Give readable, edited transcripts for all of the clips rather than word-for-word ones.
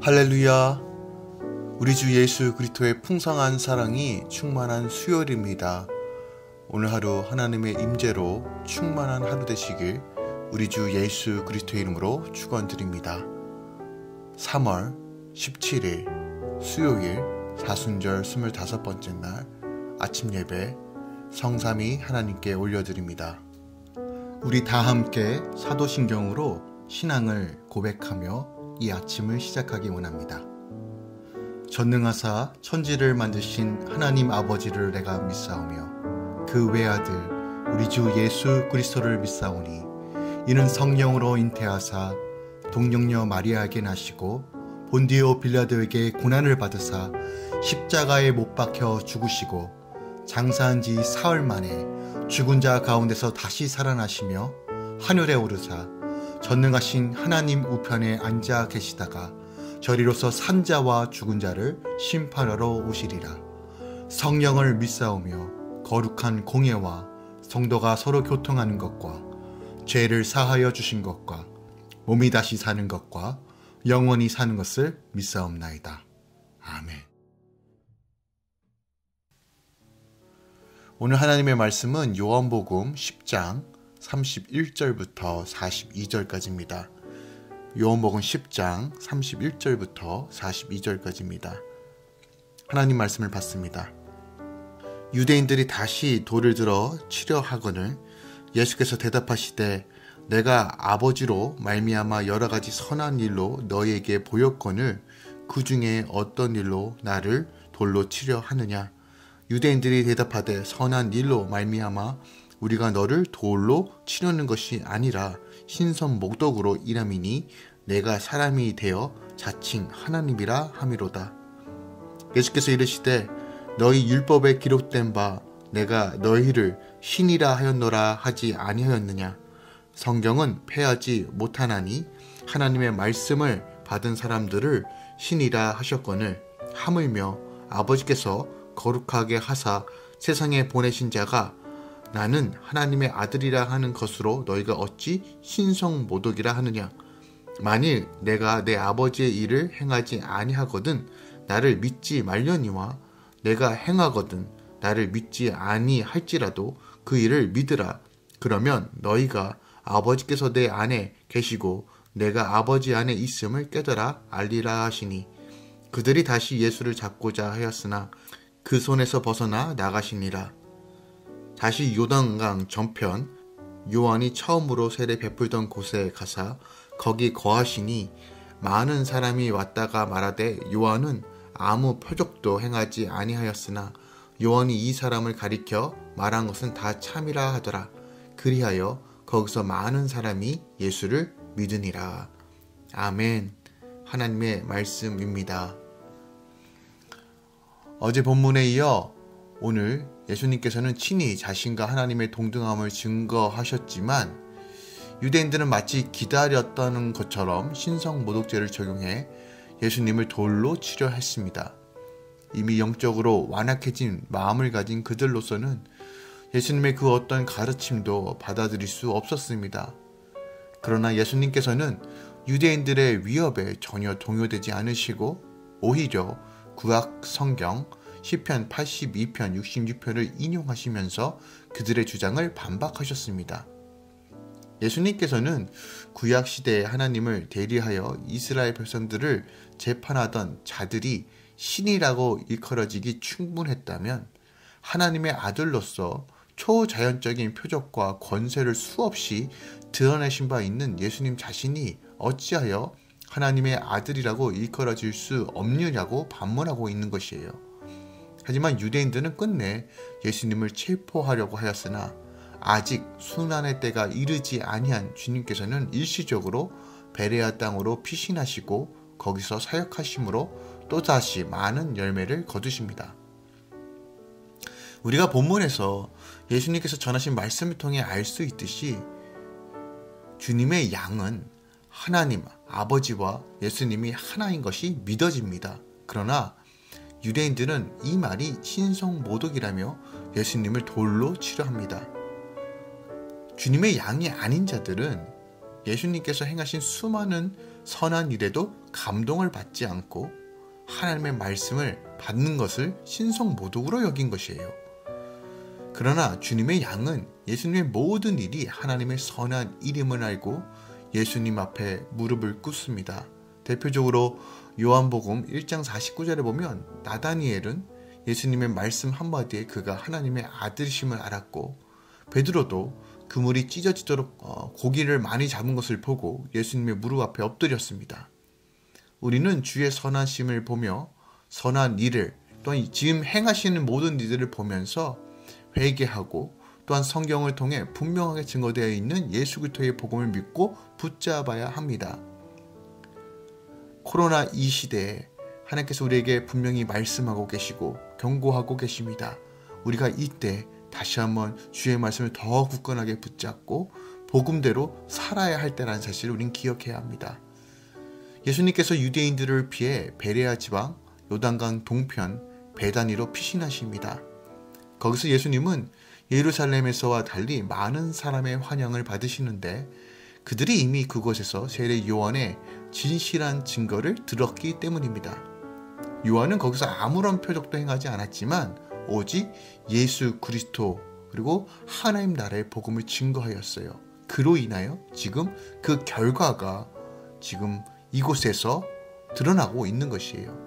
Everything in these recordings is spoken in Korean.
할렐루야. 우리 주 예수 그리스도의 풍성한 사랑이 충만한 수요일입니다. 오늘 하루 하나님의 임재로 충만한 하루 되시길 우리 주 예수 그리스도의 이름으로 축원드립니다. 3월 17일 수요일 사순절 25번째 날 아침 예배 성삼위 하나님께 올려드립니다. 우리 다 함께 사도신경으로 신앙을 고백하며 이 아침을 시작하기 원합니다. 전능하사 천지를 만드신 하나님 아버지를 내가 믿사오며 그 외아들 우리 주 예수 그리스도를 믿사오니 이는 성령으로 잉태하사 동정녀 마리아에게 나시고 본디오 빌라도에게 고난을 받으사 십자가에 못 박혀 죽으시고 장사한 지 사흘 만에 죽은 자 가운데서 다시 살아나시며 하늘에 오르사 전능하신 하나님 우편에 앉아 계시다가 저리로서 산자와 죽은 자를 심판하러 오시리라. 성령을 믿사오며 거룩한 공예와 성도가 서로 교통하는 것과 죄를 사하여 주신 것과 몸이 다시 사는 것과 영원히 사는 것을 믿사옵나이다. 아멘. 오늘 하나님의 말씀은 요한복음 10장 31절부터 42절까지입니다. 요한복음 10장 31절부터 42절까지입니다. 하나님 말씀을 받습니다. 유대인들이 다시 돌을 들어 치려 하거늘 예수께서 대답하시되 내가 아버지로 말미암아 여러 가지 선한 일로 너희에게 보였거늘 그 중에 어떤 일로 나를 돌로 치려 하느냐. 유대인들이 대답하되 선한 일로 말미암아 우리가 너를 돌로 치려는 것이 아니라 신선 목독으로 일함이니 내가 사람이 되어 자칭 하나님이라 함이로다. 예수께서 이르시되 너희 율법에 기록된 바 내가 너희를 신이라 하였노라 하지 아니하였느냐. 성경은 패하지 못하나니 하나님의 말씀을 받은 사람들을 신이라 하셨거늘 하물며 아버지께서 거룩하게 하사 세상에 보내신 자가 나는 하나님의 아들이라 하는 것으로 너희가 어찌 신성 모독이라 하느냐. 만일 내가 내 아버지의 일을 행하지 아니하거든 나를 믿지 말려니와 내가 행하거든 나를 믿지 아니할지라도 그 일을 믿으라. 그러면 너희가 아버지께서 내 안에 계시고 내가 아버지 안에 있음을 깨달아 알리라 하시니 그들이 다시 예수를 잡고자 하였으나 그 손에서 벗어나 나가시니라. 다시 요단강 전편 요한이 처음으로 세례 베풀던 곳에 가사 거기 거하시니 많은 사람이 왔다가 말하되 요한은 아무 표적도 행하지 아니하였으나 요한이 이 사람을 가리켜 말한 것은 다 참이라 하더라. 그리하여 거기서 많은 사람이 예수를 믿으니라. 아멘. 하나님의 말씀입니다. 어제 본문에 이어 오늘 예수님께서는 친히 자신과 하나님의 동등함을 증거하셨지만 유대인들은 마치 기다렸던 것처럼 신성모독죄를 적용해 예수님을 돌로 치려 했습니다. 이미 영적으로 완악해진 마음을 가진 그들로서는 예수님의 그 어떤 가르침도 받아들일 수 없었습니다. 그러나 예수님께서는 유대인들의 위협에 전혀 동요되지 않으시고 오히려 구약 성경 시편 82편 66편을 인용하시면서 그들의 주장을 반박하셨습니다. 예수님께서는 구약시대에 하나님을 대리하여 이스라엘 백성들을 재판하던 자들이 신이라고 일컬어지기 충분했다면 하나님의 아들로서 초자연적인 표적과 권세를 수없이 드러내신 바 있는 예수님 자신이 어찌하여 하나님의 아들이라고 일컬어질 수 없느냐고 반문하고 있는 것이에요. 하지만 유대인들은 끝내 예수님을 체포하려고 하였으나 아직 순환의 때가 이르지 아니한 주님께서는 일시적으로 베레아 땅으로 피신하시고 거기서 사역하심으로 또다시 많은 열매를 거두십니다. 우리가 본문에서 예수님께서 전하신 말씀을 통해 알 수 있듯이 주님의 양은 하나님 아버지와 예수님이 하나인 것이 믿어집니다. 그러나 유대인들은 이 말이 신성모독이라며 예수님을 돌로 치려 합니다. 주님의 양이 아닌 자들은 예수님께서 행하신 수많은 선한 일에도 감동을 받지 않고 하나님의 말씀을 받는 것을 신성모독으로 여긴 것이에요. 그러나 주님의 양은 예수님의 모든 일이 하나님의 선한 일임을 알고 예수님 앞에 무릎을 꿇습니다. 대표적으로 요한복음 1장 49절에 보면 나다니엘은 예수님의 말씀 한마디에 그가 하나님의 아들이심을 알았고, 베드로도 그물이 찢어지도록 고기를 많이 잡은 것을 보고 예수님의 무릎 앞에 엎드렸습니다. 우리는 주의 선하심을 보며 선한 일을, 또한 지금 행하시는 모든 일들을 보면서 회개하고, 또한 성경을 통해 분명하게 증거되어 있는 예수 그리스도의 복음을 믿고 붙잡아야 합니다. 코로나 이 시대에 하나님께서 우리에게 분명히 말씀하고 계시고 경고하고 계십니다. 우리가 이때 다시 한번 주의 말씀을 더 굳건하게 붙잡고 복음대로 살아야 할 때라는 사실을 우린 기억해야 합니다. 예수님께서 유대인들을 피해 베레아 지방 요단강 동편 베다니로 피신하십니다. 거기서 예수님은 예루살렘에서와 달리 많은 사람의 환영을 받으시는데, 그들이 이미 그곳에서 세례 요한의 진실한 증거를 들었기 때문입니다. 요한은 거기서 아무런 표적도 행하지 않았지만 오직 예수 그리스도 그리고 하나님 나라의 복음을 증거하였어요. 그로 인하여 지금 그 결과가 지금 이곳에서 드러나고 있는 것이에요.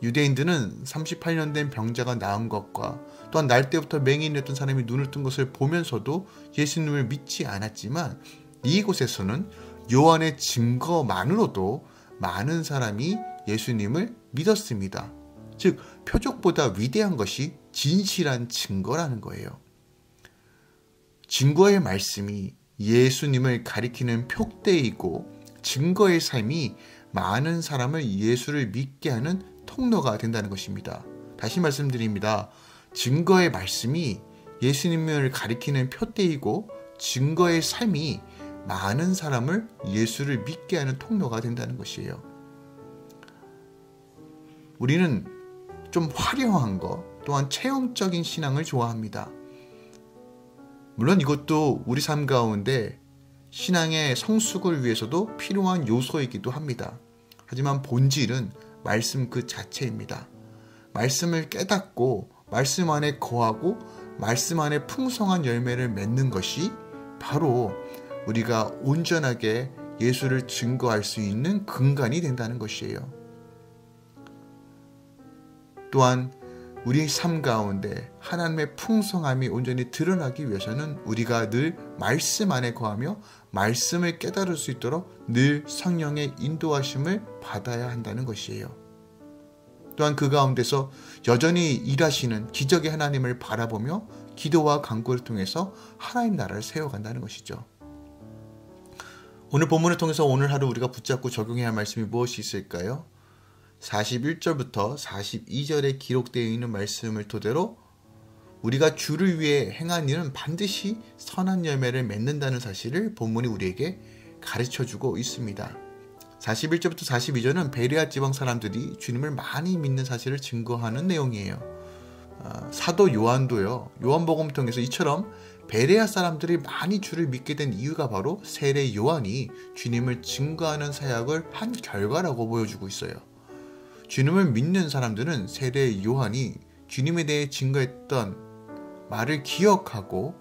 유대인들은 38년 된 병자가 나은 것과 또한 날 때부터 맹인이었던 사람이 눈을 뜬 것을 보면서도 예수님을 믿지 않았지만, 이곳에서는 요한의 증거만으로도 많은 사람이 예수님을 믿었습니다. 즉, 표적보다 위대한 것이 진실한 증거라는 거예요. 증거의 말씀이 예수님을 가리키는 표대이고, 증거의 삶이 많은 사람을 예수를 믿게 하는 통로가 된다는 것입니다. 다시 말씀드립니다. 증거의 말씀이 예수님을 가리키는 표대이고, 증거의 삶이 많은 사람을 예수를 믿게 하는 통로가 된다는 것이에요. 우리는 좀 화려한 것, 또한 체험적인 신앙을 좋아합니다. 물론 이것도 우리 삶 가운데 신앙의 성숙을 위해서도 필요한 요소이기도 합니다. 하지만 본질은 말씀 그 자체입니다. 말씀을 깨닫고 말씀 안에 거하고 말씀 안에 풍성한 열매를 맺는 것이 바로 우리가 온전하게 예수를 증거할 수 있는 근간이 된다는 것이에요. 또한 우리 삶 가운데 하나님의 풍성함이 온전히 드러나기 위해서는 우리가 늘 말씀 안에 거하며 말씀을 깨달을 수 있도록 늘 성령의 인도하심을 받아야 한다는 것이에요. 또한 그 가운데서 여전히 일하시는 기적의 하나님을 바라보며 기도와 간구를 통해서 하나님 나라를 세워간다는 것이죠. 오늘 본문을 통해서 오늘 하루 우리가 붙잡고 적용해야 할 말씀이 무엇이 있을까요? 41절부터 42절에 기록되어 있는 말씀을 토대로 우리가 주를 위해 행한 일은 반드시 선한 열매를 맺는다는 사실을 본문이 우리에게 가르쳐주고 있습니다. 41절부터 42절은 베레아 지방 사람들이 주님을 많이 믿는 사실을 증거하는 내용이에요. 사도 요한도요, 요한복음을 통해서 이처럼 베레아 사람들이 많이 주를 믿게 된 이유가 바로 세례 요한이 주님을 증거하는 사역을 한 결과라고 보여주고 있어요. 주님을 믿는 사람들은 세례 요한이 주님에 대해 증거했던 말을 기억하고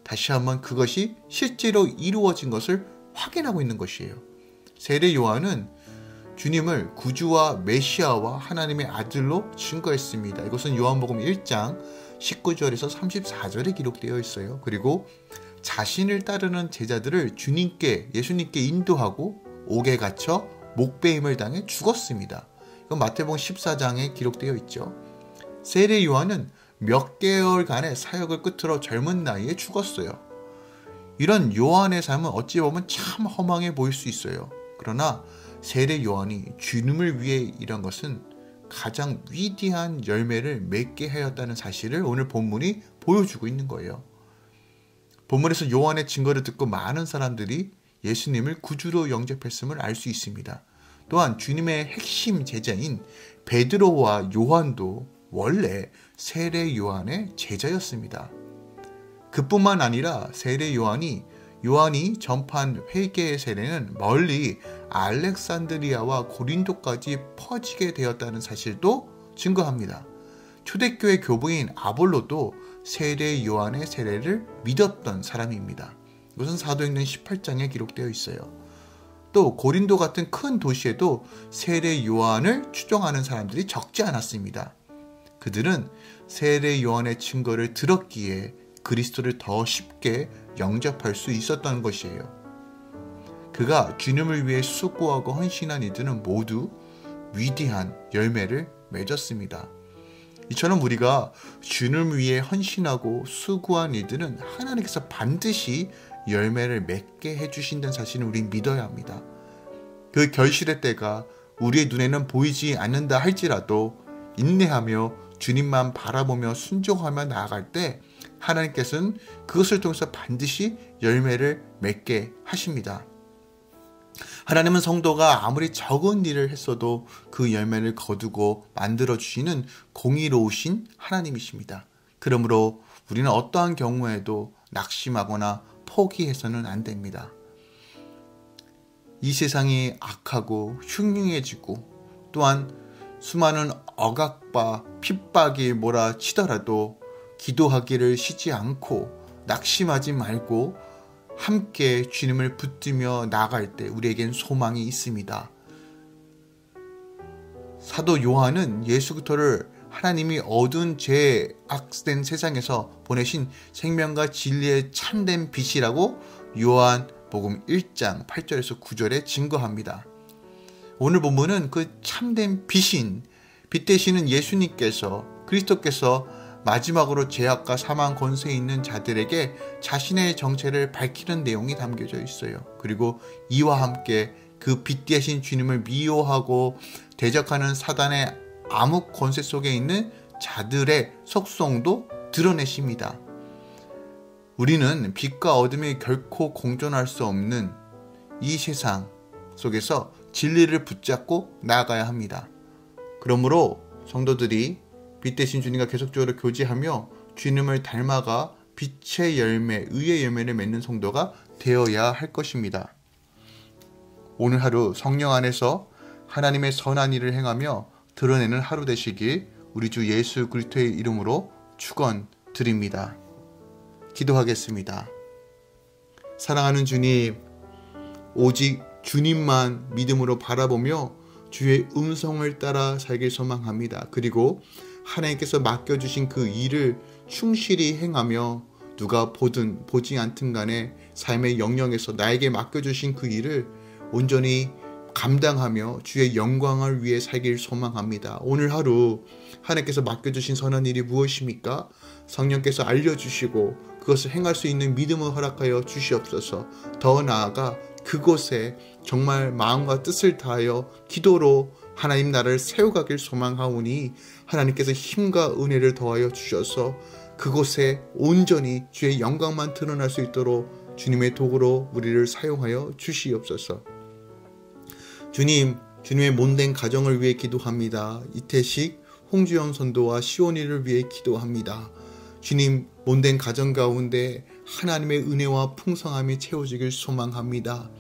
다시 한번 그것이 실제로 이루어진 것을 확인하고 있는 것이에요. 세례 요한은 주님을 구주와 메시아와 하나님의 아들로 증거했습니다. 이것은 요한복음 1장 19절에서 34절에 기록되어 있어요. 그리고 자신을 따르는 제자들을 예수님께 인도하고 옥에 갇혀 목베임을 당해 죽었습니다. 이건 마태복음 14장에 기록되어 있죠. 세례 요한은 몇 개월간의 사역을 끝으로 젊은 나이에 죽었어요. 이런 요한의 삶은 어찌 보면 참 허망해 보일 수 있어요. 그러나 세례 요한이 주님을 위해 일한 것은 가장 위대한 열매를 맺게 하였다는 사실을 오늘 본문이 보여주고 있는 거예요. 본문에서 요한의 증거를 듣고 많은 사람들이 예수님을 구주로 영접했음을 알 수 있습니다. 또한 주님의 핵심 제자인 베드로와 요한도 원래 세례 요한의 제자였습니다. 그뿐만 아니라 세례 요한이 요한이 전파한 회개의 세례는 멀리 알렉산드리아와 고린도까지 퍼지게 되었다는 사실도 증거합니다. 초대교회 교부인 아볼로도 세례 요한의 세례를 믿었던 사람입니다. 이것은 사도행전 18장에 기록되어 있어요. 또 고린도 같은 큰 도시에도 세례 요한을 추종하는 사람들이 적지 않았습니다. 그들은 세례 요한의 증거를 들었기에 그리스도를 더 쉽게 영접할 수 있었던 것이에요. 그가 주님을 위해 수고하고 헌신한 이들은 모두 위대한 열매를 맺었습니다. 이처럼 우리가 주님을 위해 헌신하고 수고한 이들은 하나님께서 반드시 열매를 맺게 해주신다는 사실을 우린 믿어야 합니다. 그 결실의 때가 우리의 눈에는 보이지 않는다 할지라도 인내하며 주님만 바라보며 순종하며 나아갈 때 하나님께서는 그것을 통해서 반드시 열매를 맺게 하십니다. 하나님은 성도가 아무리 적은 일을 했어도 그 열매를 거두고 만들어주시는 공의로우신 하나님이십니다. 그러므로 우리는 어떠한 경우에도 낙심하거나 포기해서는 안 됩니다. 이 세상이 악하고 흉흉해지고 또한 수많은 억압과 핍박이 몰아치더라도 기도하기를 쉬지 않고 낙심하지 말고 함께 주님을 붙들며 나아갈 때 우리에겐 소망이 있습니다. 사도 요한은 예수 그리스도를 하나님이 어두운 죄악된 세상에서 보내신 생명과 진리의 참된 빛이라고 요한복음 1장 8절에서 9절에 증거합니다. 오늘 본문은 그 참된 빛인 빛 되시는 예수님께서 그리스도께서 마지막으로 죄악과 사망 권세에 있는 자들에게 자신의 정체를 밝히는 내용이 담겨져 있어요. 그리고 이와 함께 그 빛 되신 주님을 미워하고 대적하는 사단의 암흑 권세 속에 있는 자들의 속성도 드러내십니다. 우리는 빛과 어둠이 결코 공존할 수 없는 이 세상 속에서 진리를 붙잡고 나아가야 합니다. 그러므로 성도들이 빛 대신 주님과 계속적으로 교제하며 주님을 닮아가 빛의 열매, 의의 열매를 맺는 성도가 되어야 할 것입니다. 오늘 하루 성령 안에서 하나님의 선한 일을 행하며 드러내는 하루 되시길 우리 주 예수 그리스도의 이름으로 축원드립니다. 기도하겠습니다. 사랑하는 주님, 오직 주님만 믿음으로 바라보며 주의 음성을 따라 살길 소망합니다. 그리고 하나님께서 맡겨주신 그 일을 충실히 행하며 누가 보든 보지 않든 간에 삶의 영역에서 나에게 맡겨주신 그 일을 온전히 감당하며 주의 영광을 위해 살길 소망합니다. 오늘 하루 하나님께서 맡겨주신 선한 일이 무엇입니까? 성령께서 알려주시고 그것을 행할 수 있는 믿음을 허락하여 주시옵소서. 더 나아가 그곳에 정말 마음과 뜻을 다하여 기도로 하나님 나라를 세워가길 소망하오니 하나님께서 힘과 은혜를 더하여 주셔서 그곳에 온전히 주의 영광만 드러날 수 있도록 주님의 도구로 우리를 사용하여 주시옵소서. 주님, 주님의 몸된 가정을 위해 기도합니다. 이태식, 홍주영 선도와 시온이를 위해 기도합니다. 주님, 몸된 가정 가운데 하나님의 은혜와 풍성함이 채워지길 소망합니다.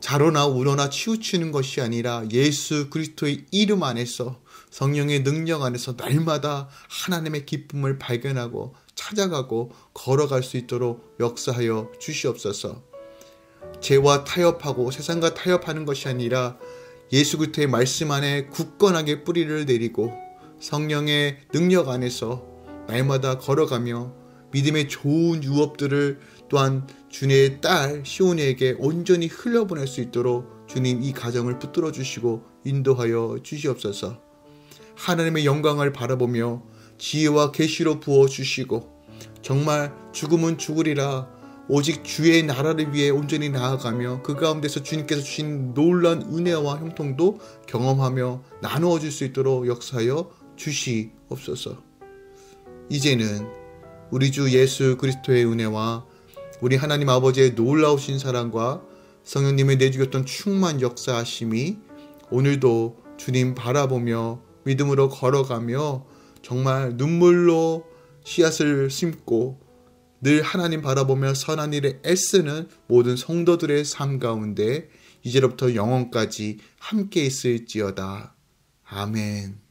자로나 우러나 치우치는 것이 아니라 예수 그리스도의 이름 안에서 성령의 능력 안에서 날마다 하나님의 기쁨을 발견하고 찾아가고 걸어갈 수 있도록 역사하여 주시옵소서. 죄와 타협하고 세상과 타협하는 것이 아니라 예수 그리스도의 말씀 안에 굳건하게 뿌리를 내리고 성령의 능력 안에서 날마다 걸어가며 믿음의 좋은 유업들을 또한 주님의 딸 시온이에게 온전히 흘려보낼 수 있도록 주님 이 가정을 붙들어 주시고 인도하여 주시옵소서. 하나님의 영광을 바라보며 지혜와 계시로 부어주시고 정말 죽음은 죽으리라 오직 주의 나라를 위해 온전히 나아가며 그 가운데서 주님께서 주신 놀라운 은혜와 형통도 경험하며 나누어 줄 수 있도록 역사하여 주시옵소서. 이제는 우리 주 예수 그리스도의 은혜와 우리 하나님 아버지의 놀라우신 사랑과 성령님의 내주셨던 충만 역사하심이 오늘도 주님 바라보며 믿음으로 걸어가며 정말 눈물로 씨앗을 심고 늘 하나님 바라보며 선한 일에 애쓰는 모든 성도들의 삶 가운데 이제로부터 영원까지 함께 있을지어다. 아멘.